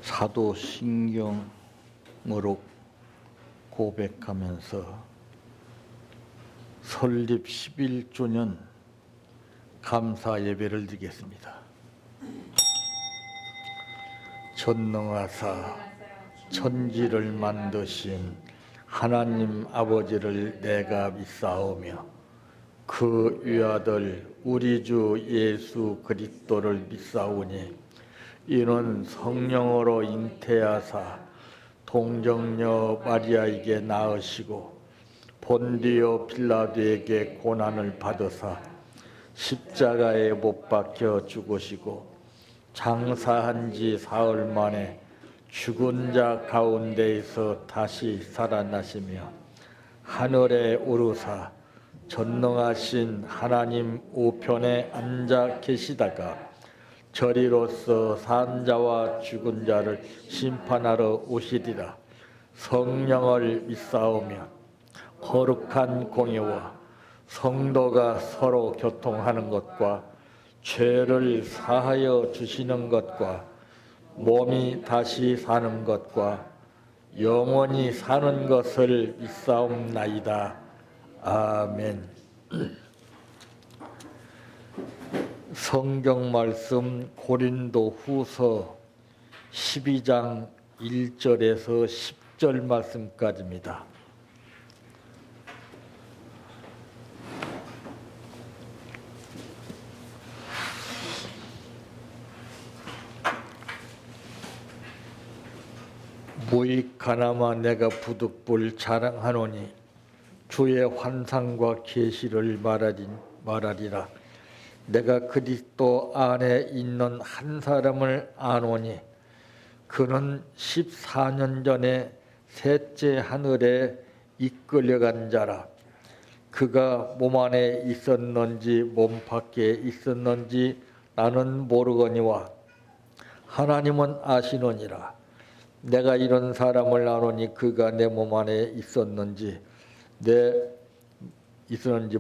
사도신경으로 고백하면서 설립 11주년 감사 예배를 드리겠습니다. 전능하사 천지를 만드신 하나님 아버지를 내가 믿사오며 그 위아들 우리 주 예수 그리스도를 믿사오니 이는 성령으로 잉태하사 동정녀 마리아에게 낳으시고 본디오 빌라도에게 고난을 받으사 십자가에 못 박혀 죽으시고 장사한 지 사흘 만에 죽은 자 가운데에서 다시 살아나시며 하늘에 오르사 전능하신 하나님 우편에 앉아 계시다가 저리로서 산 자와 죽은 자를 심판하러 오시리라. 성령을 믿사오며 거룩한 공예와 성도가 서로 교통하는 것과 죄를 사하여 주시는 것과 몸이 다시 사는 것과 영원히 사는 것을 믿사옵나이다. 아멘. 성경 말씀 고린도후서 12장 1절에서 10절 말씀까지입니다. 무익하나마 내가 부득불 자랑하노니 주의 환상과 계시를 말하리라. 내가 그리스도 안에 있는 한 사람을 아노니 그는 14년 전에 셋째 하늘에 이끌려간 자라. 그가 몸 안에 있었는지 몸 밖에 있었는지 나는 모르거니와 하나님은 아시느니라. 내가 이런 사람을 아노니 그가 내 몸 안에 있었는지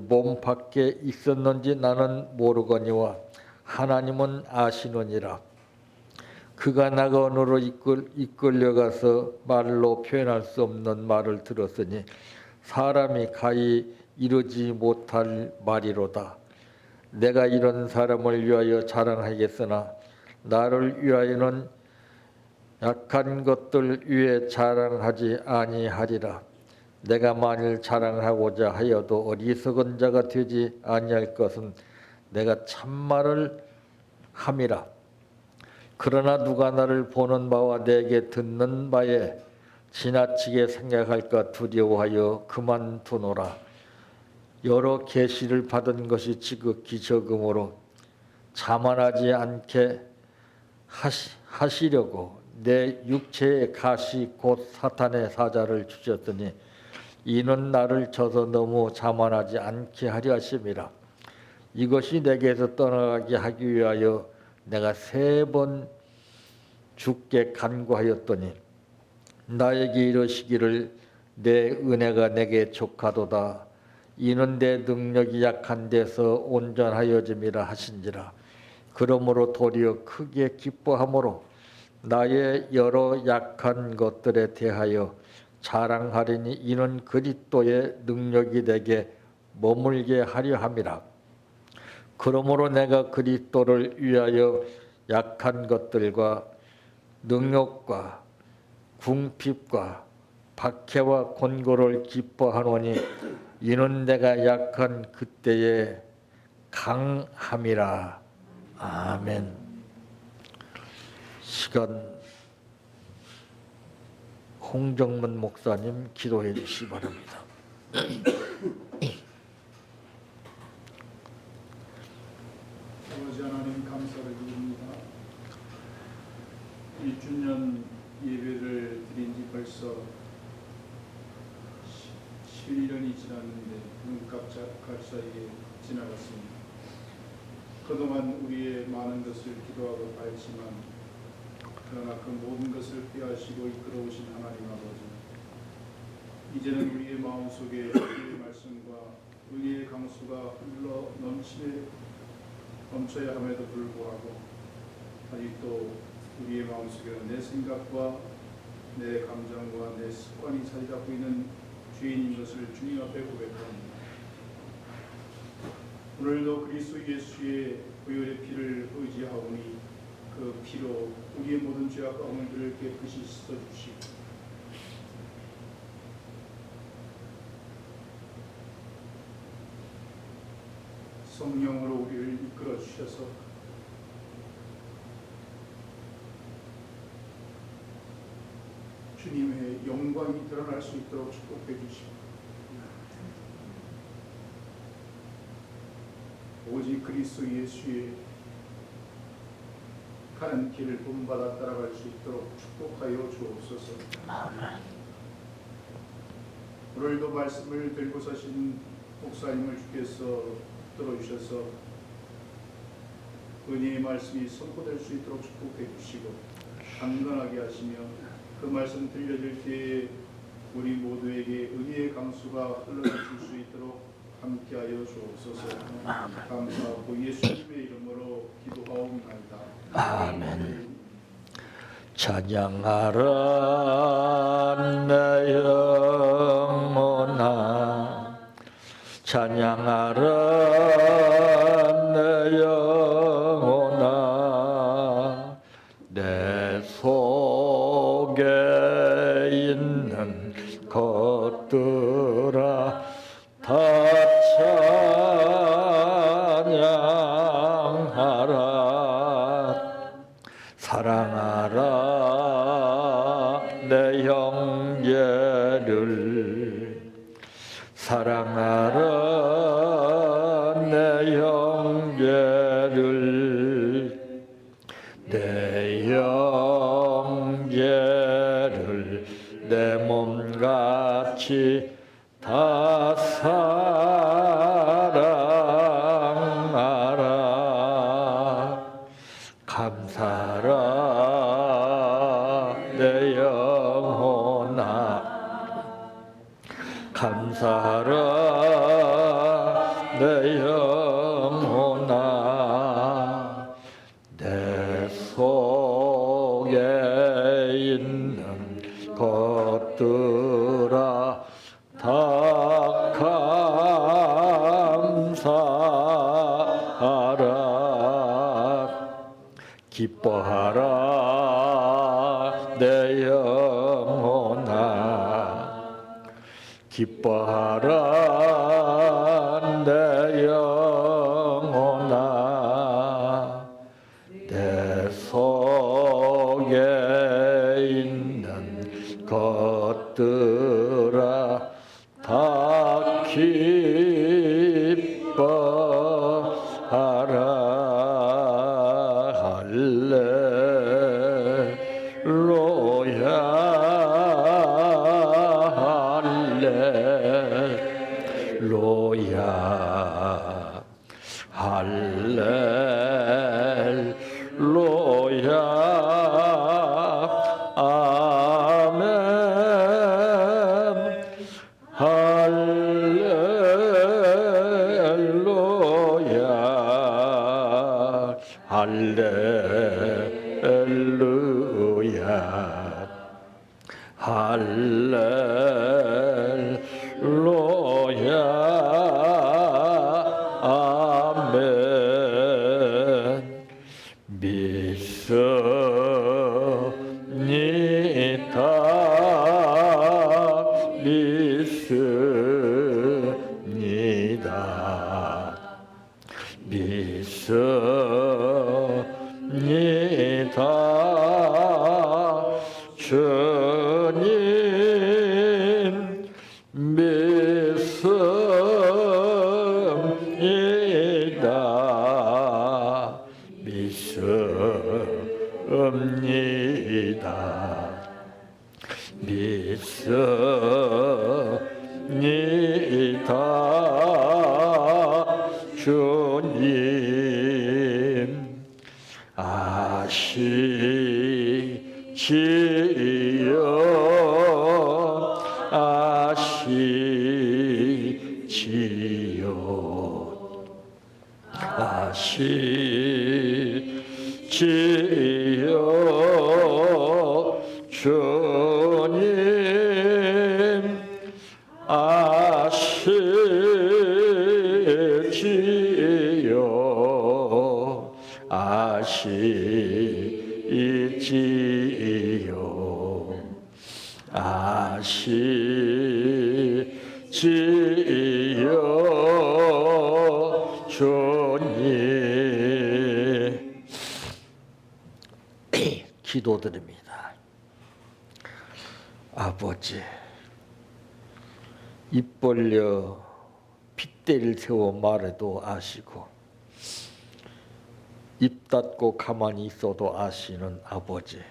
몸 밖에 있었는지 나는 모르거니와 하나님은 아시느니라. 그가 낙원으로 이끌려가서 말로 표현할 수 없는 말을 들었으니 사람이 가히 이루지 못할 말이로다. 내가 이런 사람을 위하여 자랑하겠으나 나를 위하여는 약한 것들 위에 자랑하지 아니하리라. 내가 만일 자랑하고자 하여도 어리석은 자가 되지 아니할 것은 내가 참말을 함이라. 그러나 누가 나를 보는 바와 내게 듣는 바에 지나치게 생각할까 두려워하여 그만두노라. 여러 계시를 받은 것이 지극히 적음으로 자만하지 않게 하시려고 내 육체의 가시 곧 사탄의 사자를 주셨더니 이는 나를 져서 너무 자만하지 않게 하려 하심이라. 이것이 내게서 떠나가게 하기 위하여 내가 3번 주께 간구하였더니 나에게 이르시기를 내 은혜가 내게 족하도다. 이는 내 능력이 약한 데서 온전하여짐이라 하신지라. 그러므로 도리어 크게 기뻐함으로 나의 여러 약한 것들에 대하여 자랑하리니 이는 그리스도의 능력이 내게 머물게 하려 함이라. 그러므로 내가 그리스도를 위하여 약한 것들과 능욕과 궁핍과 박해와 곤고를 기뻐하노니 이는 내가 약한 그때의 강함이라. 아멘. 시간 홍정문 목사님 기도해 주시기 바랍니다. 아버지 하나님 감사를 드립니다. 1주년 예배를 드린 지 벌써 11년이 지났는데 눈깜짝할 사이에 지나갔습니다. 그동안 우리의 많은 것을 기도하고 바랬지만 그러나 그 모든 것을 빼앗시고 이끌어오신 하나님 아버지, 이제는 우리의 마음속에 우리의 말씀과 은혜의 강수가 흘러 넘쳐야 함에도 불구하고 아직도 우리의 마음속에는 내 생각과 내 감정과 내 습관이 자리 잡고 있는 죄인인 것을 주님 앞에 고백합니다. 오늘도 그리스도 예수의 보혈의 피를 의지하오니 그 피로 우리의 모든 죄악과 허물들을 깨끗이 씻어주시고 성령으로 우리를 이끌어 주셔서 주님의 영광이 드러날 수 있도록 축복해 주시고 오직 그리스도 예수의 가는 길을 본받아 따라갈 수 있도록 축복하여 주옵소서. 오늘도 말씀을 들고 서신 목사님을 주께서 들어주셔서 은혜의 말씀이 선포될 수 있도록 축복해 주시고 강건하게 하시며 그 말씀 들려질 때에 우리 모두에게 은혜의 강수가 흘러줄 수 있도록 함께하여 주옵소서. 감사하고 예수님의 이름으로 기도하옵나이다. 아멘. 찬양하라 내 영혼아, 찬양하라 내 영혼아, 내 속에 있는 것들아 다 찬양하라. 사랑하라 내 형제를, 사랑하라 내 형제를, 내 형제를 내 몸같이 다 사랑하라. 감사하라 내 영혼아, 감사하라 내 영혼아, 내 속에 있는 것들아 다 감사하라. 기뻐하라 내 영혼아, 기뻐하라 내 영혼아, 내 속에 있는 것들아 다 기뻐하라. 할렐루야, 할렐루야, 할렐루야, 아멘. 할렐루야, 할렐루야, 할렐루야, 아멘. 믿습니다, 믿습니다, 믿습니다. 주님 믿습니다, 믿습니다, 믿습니다. 주님 아시지요, 아시지요, 아시지요. 아시지요 아시지요 주님. 기도드립니다. 아버지, 입 벌려 핏대를 세워 말해도 아시고 입 닫고 가만히 있어도 아시는 아버지,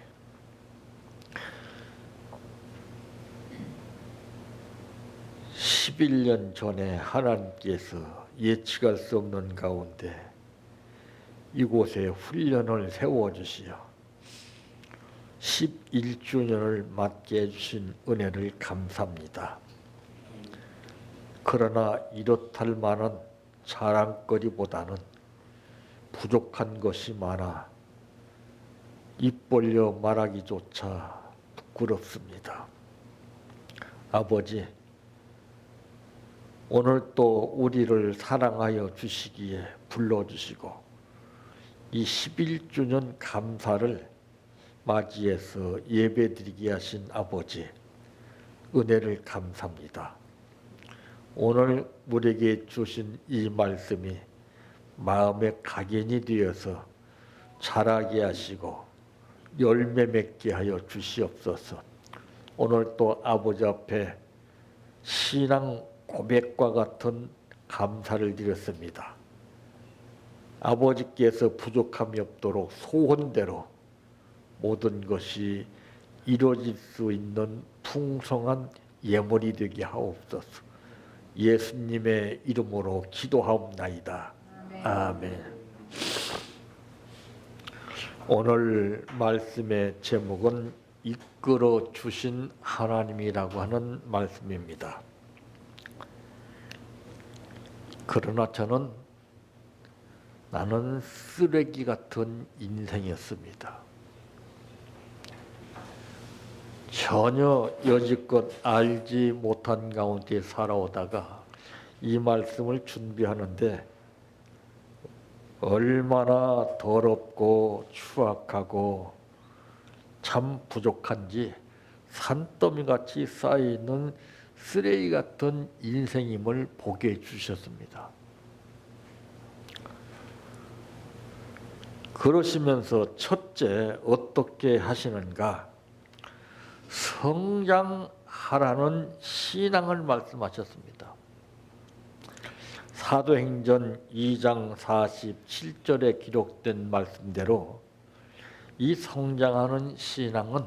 11년 전에 하나님께서 예측할 수 없는 가운데 이곳에 훈련을 세워주시어 11주년을 맞게 해주신 은혜를 감사합니다. 그러나 이렇할 만한 자랑거리보다는 부족한 것이 많아 입 벌려 말하기조차 부끄럽습니다. 아버지, 오늘 또 우리를 사랑하여 주시기에 불러주시고 이 11주년 감사를 맞이해서 예배드리게 하신 아버지, 은혜를 감사합니다. 오늘 우리에게 주신 이 말씀이 마음에 각인이 되어서 자라게 하시고 열매 맺게 하여 주시옵소서. 오늘 또 아버지 앞에 신앙 고백과 같은 감사를 드렸습니다. 아버지께서 부족함이 없도록 소원대로 모든 것이 이루어질 수 있는 풍성한 예물이 되게 하옵소서. 예수님의 이름으로 기도하옵나이다. 아멘. 오늘 말씀의 제목은 이끌어 주신 하나님이라고 하는 말씀입니다. 그러나 나는 쓰레기 같은 인생이었습니다. 전혀 여지껏 알지 못한 가운데 살아오다가 이 말씀을 준비하는데 얼마나 더럽고 추악하고 참 부족한지 산더미같이 쌓여있는 쓰레기 같은 인생임을 보게 해주셨습니다. 그러시면서 첫째 어떻게 하시는가? 성장하라는 신앙을 말씀하셨습니다. 사도행전 2장 47절에 기록된 말씀대로 이 성장하는 신앙은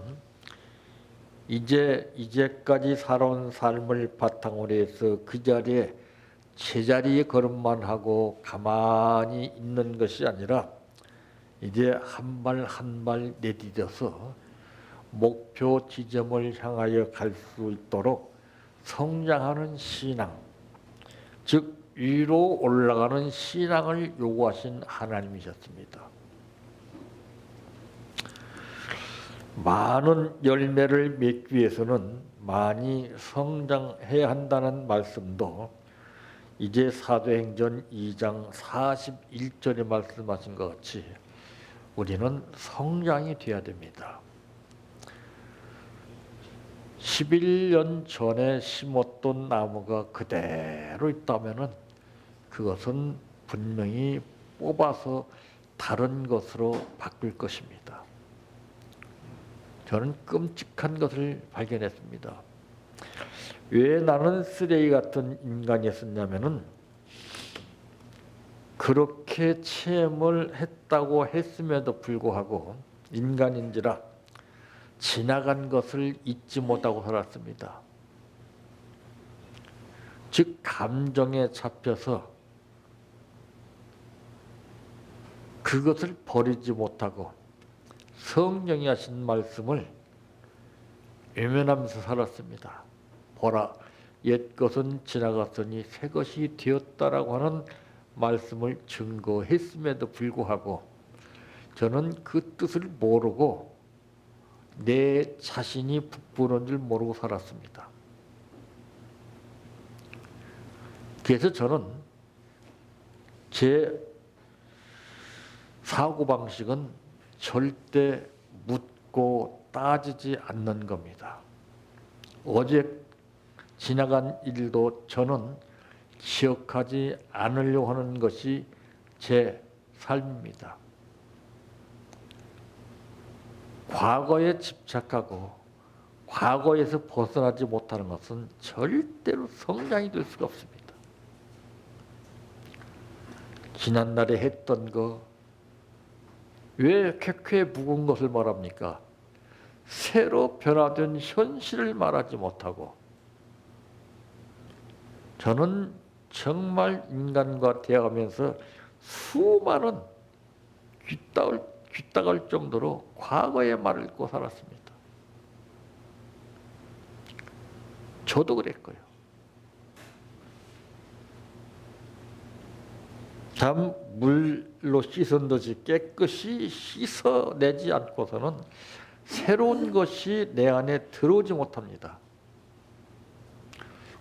이제까지 살아온 삶을 바탕으로 해서 그 자리에 제자리에 걸음만 하고 가만히 있는 것이 아니라 이제 한 발 한 발 내디뎌서 목표 지점을 향하여 갈 수 있도록 성장하는 신앙, 즉 위로 올라가는 신앙을 요구하신 하나님이셨습니다. 많은 열매를 맺기 위해서는 많이 성장해야 한다는 말씀도 이제 사도행전 2장 41절에 말씀하신 것 같이 우리는 성장이 되어야 됩니다. 11년 전에 심었던 나무가 그대로 있다면 그것은 분명히 뽑아서 다른 것으로 바꿀 것입니다. 저는 끔찍한 것을 발견했습니다. 왜 나는 쓰레기 같은 인간이었냐면은 그렇게 체험을 했다고 했음에도 불구하고 인간인지라 지나간 것을 잊지 못하고 살았습니다. 즉 감정에 잡혀서 그것을 버리지 못하고 성령이 하신 말씀을 외면하면서 살았습니다. 보라, 옛 것은 지나갔으니 새 것이 되었다라고 하는 말씀을 증거했음에도 불구하고 저는 그 뜻을 모르고 내 자신이 부끄러운 줄 모르고 살았습니다. 그래서 저는 제 사고방식은 절대 묻고 따지지 않는 겁니다. 어제 지나간 일도 저는 기억하지 않으려고 하는 것이 제 삶입니다. 과거에 집착하고 과거에서 벗어나지 못하는 것은 절대로 성장이 될 수가 없습니다. 지난날에 했던 거, 왜 쾌쾌 묵은 것을 말합니까? 새로 변화된 현실을 말하지 못하고, 저는 정말 인간과 대화하면서 수많은 귀딱을 정도로 과거의 말을 읽고 살았습니다. 저도 그랬고요. 참 물로 씻은 듯이 깨끗이 씻어내지 않고서는 새로운 것이 내 안에 들어오지 못합니다.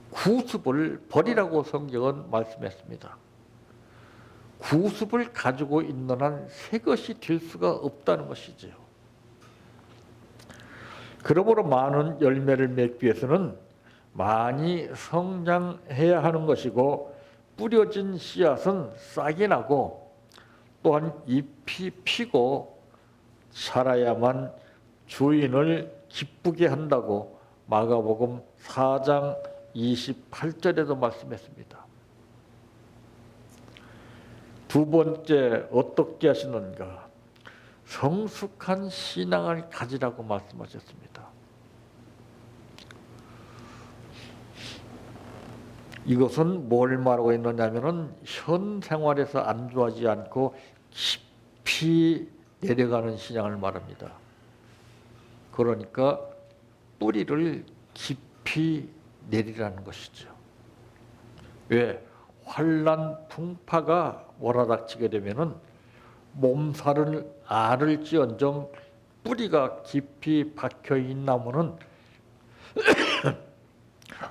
구습을 버리라고 성경은 말씀했습니다. 구습을 가지고 있는 한 새 것이 될 수가 없다는 것이지요. 그러므로 많은 열매를 맺기 위해서는 많이 성장해야 하는 것이고, 뿌려진 씨앗은 싹이 나고 또한 잎이 피고 자라야만 주인을 기쁘게 한다고 마가복음 4장 28절에도 말씀했습니다. 두 번째, 어떻게 하시는가? 성숙한 신앙을 가지라고 말씀하셨습니다. 이것은 뭘 말하고 있느냐면은 현 생활에서 안주하지 않고 깊이 내려가는 신앙을 말합니다. 그러니까 뿌리를 깊이 내리라는 것이죠. 왜? 환난 풍파가 몰아닥치게 되면은 몸살을 앓을지언정 뿌리가 깊이 박혀있는 나무는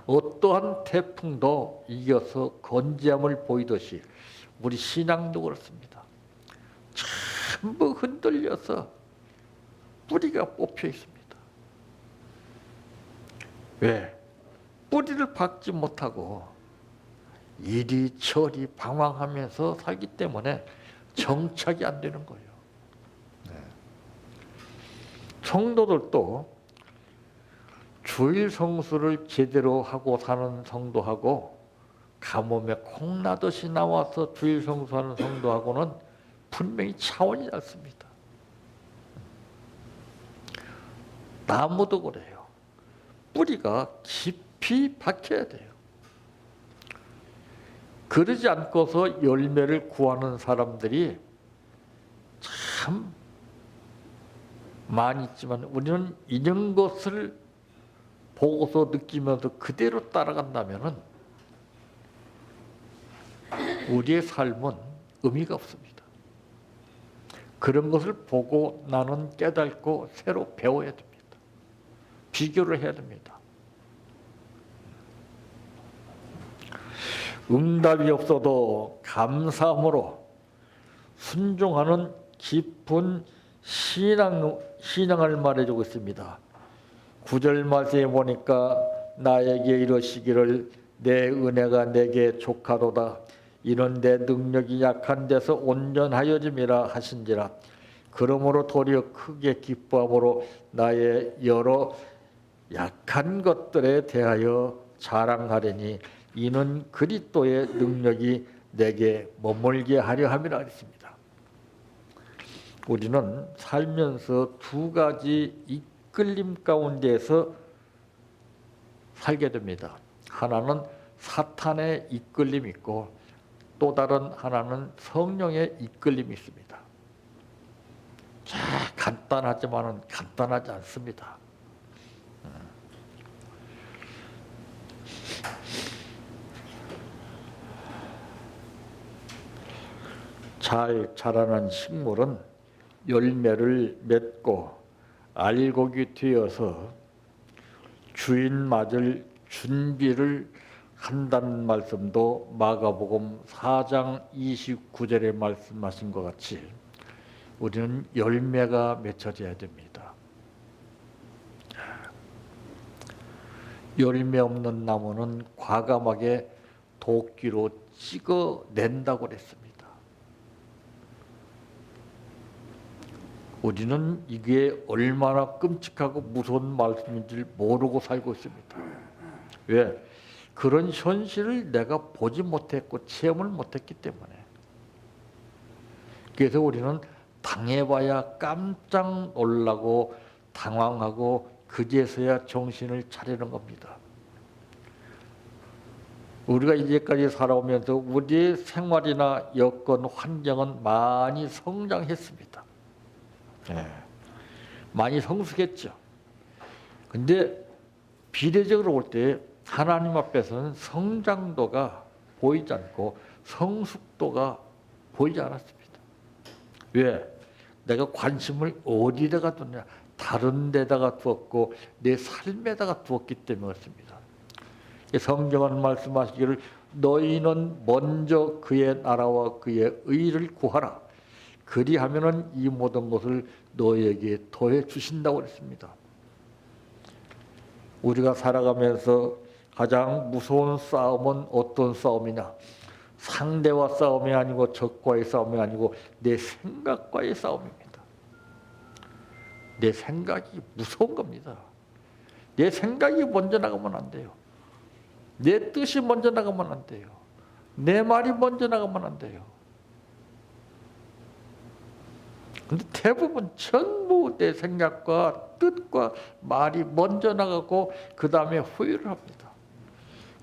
어떠한 태풍도 이겨서 건재함을 보이듯이 우리 신앙도 그렇습니다. 전부 흔들려서 뿌리가 뽑혀 있습니다. 왜? 뿌리를 박지 못하고 이리저리 방황하면서 살기 때문에 정착이 안 되는 거예요. 성도들도 주일 성수를 제대로 하고 사는 성도하고 가뭄에 콩나듯이 나와서 주일 성수하는 성도하고는 분명히 차원이 다릅니다. 나무도 그래요. 뿌리가 깊이 박혀야 돼요. 그러지 않고서 열매를 구하는 사람들이 참 많이 있지만, 우리는 이런 것을 보고서 느끼면서 그대로 따라간다면은 우리의 삶은 의미가 없습니다. 그런 것을 보고 나는 깨닫고 새로 배워야 됩니다. 비교를 해야 됩니다. 응답이 없어도 감사함으로 순종하는 깊은 신앙을 말해주고 있습니다. 9절 말씀에 보니까 나에게 이러시기를 내 은혜가 내게 족하도다. 이는 내 능력이 약한 데서 온전하여짐이라 하신지라. 그러므로 도리어 크게 기뻐함으로 나의 여러 약한 것들에 대하여 자랑하리니 이는 그리스도의 능력이 내게 머물게 하려 함이라 했습니다. 우리는 살면서 두 가지 이끌림 가운데에서 살게 됩니다. 하나는 사탄의 이끌림이 있고 또 다른 하나는 성령의 이끌림이 있습니다. 자, 간단하지만은 간단하지 않습니다. 잘 자라난 식물은 열매를 맺고 알곡이 되어서 주인 맞을 준비를 한다는 말씀도 마가복음 4장 29절에 말씀하신 것 같이 우리는 열매가 맺혀져야 됩니다. 열매 없는 나무는 과감하게 도끼로 찍어낸다고 그랬습니다. 우리는 이게 얼마나 끔찍하고 무서운 말씀인지 모르고 살고 있습니다. 왜? 그런 현실을 내가 보지 못했고 체험을 못했기 때문에. 그래서 우리는 당해봐야 깜짝 놀라고 당황하고 그제서야 정신을 차리는 겁니다. 우리가 이제까지 살아오면서 우리의 생활이나 여건, 환경은 많이 성장했습니다. 많이 성숙했죠. 근데 비례적으로 볼 때 하나님 앞에서는 성장도가 보이지 않고 성숙도가 보이지 않았습니다. 왜? 내가 관심을 어디다가 두냐? 다른 데다가 두었고 내 삶에다가 두었기 때문에 그렇습니다. 성경은 말씀하시기를 너희는 먼저 그의 나라와 그의 의를 구하라. 그리하면은 이 모든 것을 너희에게 더해 주신다고 그랬습니다. 우리가 살아가면서 가장 무서운 싸움은 어떤 싸움이냐? 상대와 싸움이 아니고 적과의 싸움이 아니고 내 생각과의 싸움입니다. 내 생각이 무서운 겁니다. 내 생각이 먼저 나가면 안 돼요. 내 뜻이 먼저 나가면 안 돼요. 내 말이 먼저 나가면 안 돼요. 근데 대부분 전부 내 생각과 뜻과 말이 먼저 나가고 그 다음에 후회를 합니다.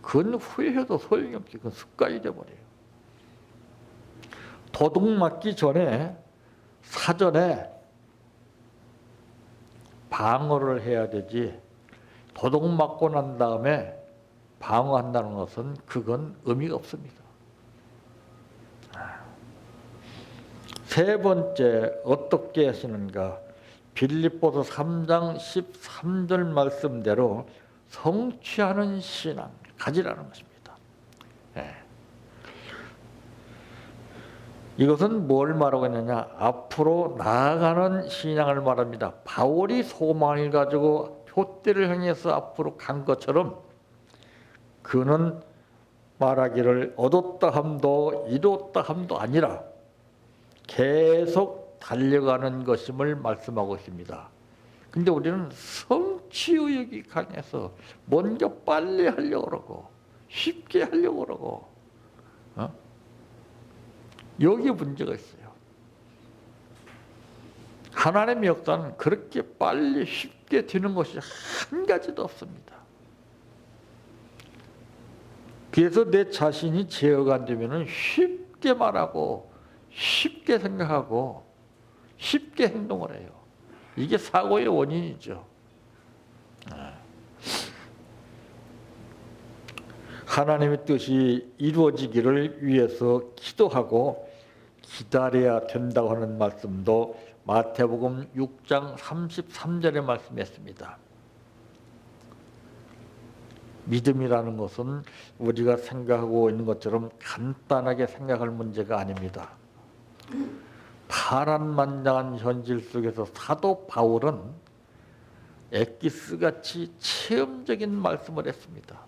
그건 후회해도 소용이 없지. 그건 습관이 돼버려요. 도둑 맞기 전에 사전에 방어를 해야 되지, 도둑 맞고 난 다음에 방어한다는 것은 그건 의미가 없습니다. 세 번째 어떻게 하시는가? 빌립보서 3장 13절 말씀대로 성취하는 신앙 가지라는 것입니다. 이것은 뭘 말하고 있느냐? 앞으로 나아가는 신앙을 말합니다. 바울이 소망을 가지고 표대를 향해서 앞으로 간 것처럼 그는 말하기를 얻었다 함도 이뤘다 함도 아니라 계속 달려가는 것임을 말씀하고 있습니다. 근데 우리는 성취의욕이 강해서 뭔가 빨리 하려고 그러고 쉽게 하려고 그러고 여기에 문제가 있어요. 하나님의 역사는 그렇게 빨리 쉽게 되는 것이 한 가지도 없습니다. 그래서 내 자신이 제어가 안 되면 쉽게 말하고 쉽게 생각하고 쉽게 행동을 해요. 이게 사고의 원인이죠. 하나님의 뜻이 이루어지기를 위해서 기도하고 기다려야 된다고 하는 말씀도 마태복음 6장 33절에 말씀했습니다. 믿음이라는 것은 우리가 생각하고 있는 것처럼 간단하게 생각할 문제가 아닙니다. 파란만장한 현실 속에서 사도 바울은 엑기스같이 체험적인 말씀을 했습니다.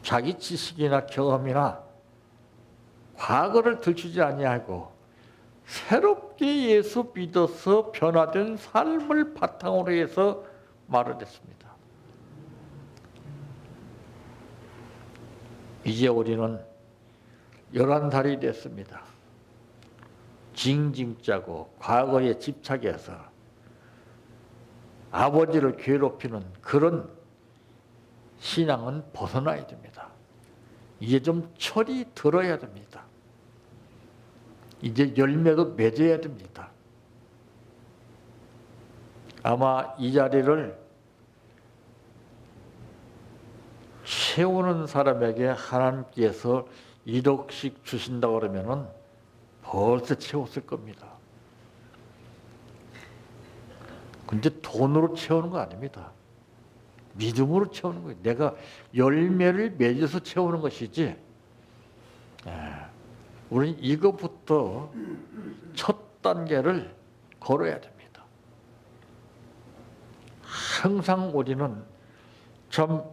자기 지식이나 경험이나 과거를 들추지 아니하고 새롭게 예수 믿어서 변화된 삶을 바탕으로 해서 말을 했습니다. 이제 우리는 11살이 됐습니다. 징징 짜고 과거에 집착해서 아버지를 괴롭히는 그런 신앙은 벗어나야 됩니다. 이제 좀 철이 들어야 됩니다. 이제 열매도 맺어야 됩니다. 아마 이 자리를 채우는 사람에게 하나님께서 1억씩 주신다고 그러면은 벌써 채웠을 겁니다. 근데 돈으로 채우는 거 아닙니다. 믿음으로 채우는 거예요. 내가 열매를 맺어서 채우는 것이지. 우리는 이것부터 첫 단계를 걸어야 됩니다. 항상 우리는 참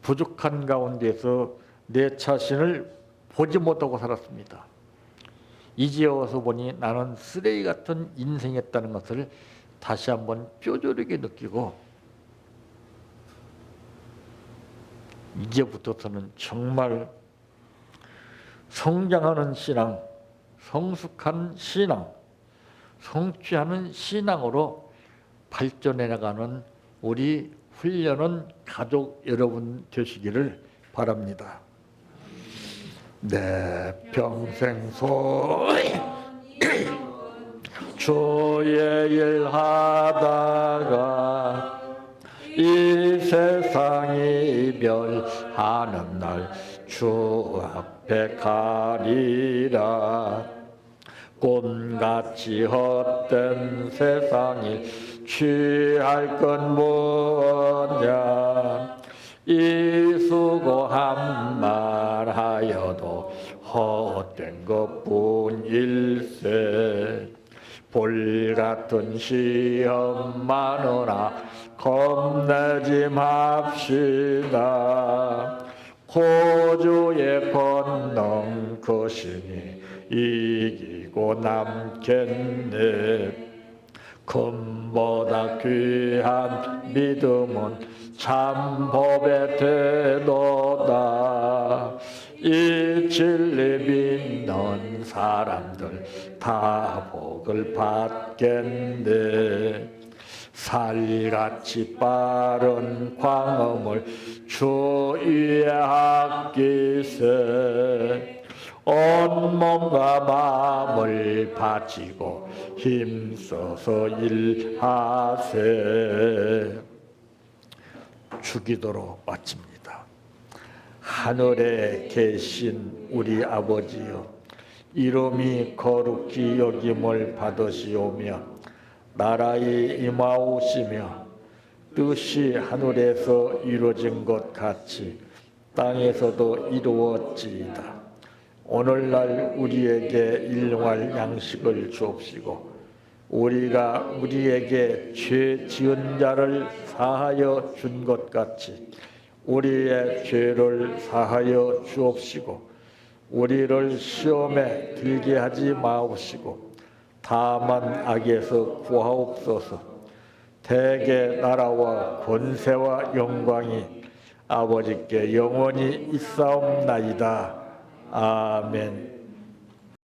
부족한 가운데서 내 자신을 보지 못하고 살았습니다. 이제 와서 보니 나는 쓰레기 같은 인생이었다는 것을 다시 한번 뼈저리게 느끼고, 이제부터서는 정말 성장하는 신앙, 성숙한 신앙, 성취하는 신앙으로 발전해 나가는 우리 훈련은 가족 여러분 되시기를 바랍니다. 내 평생 주의 일 하다가 이 세상이 이별하는 날 주 앞에 가리라. 꿈같이 헛된 세상이 취할 건 뭐냐. 이 수고한 말하여도 헛된 것뿐일세. 볼같은 시험 많으나 겁내지 맙시다. 고주의 권능 그 신이 이기고 남겠네. 금보다 귀한 믿음은 참 법의 태도다. 이 진리 믿는 사람들 다 복을 받겠네. 살같이 빠른 광음을 주 위에 아끼세. 온몸과 마음을 바치고 힘써서 일하세. 주기도로 마칩니다. 하늘에 계신 우리 아버지여, 이름이 거룩히 여김을 받으시오며 나라의 임하오시며 뜻이 하늘에서 이루어진 것 같이 땅에서도 이루어지이다. 오늘날 우리에게 일용할 양식을 주옵시고 우리가 우리에게 죄 지은 자를 사하여 준 것 같이 우리의 죄를 사하여 주옵시고 우리를 시험에 들게 하지 마옵시고 다만 악에서 구하옵소서. 대개 나라와 권세와 영광이 아버지께 영원히 있사옵나이다. 아멘.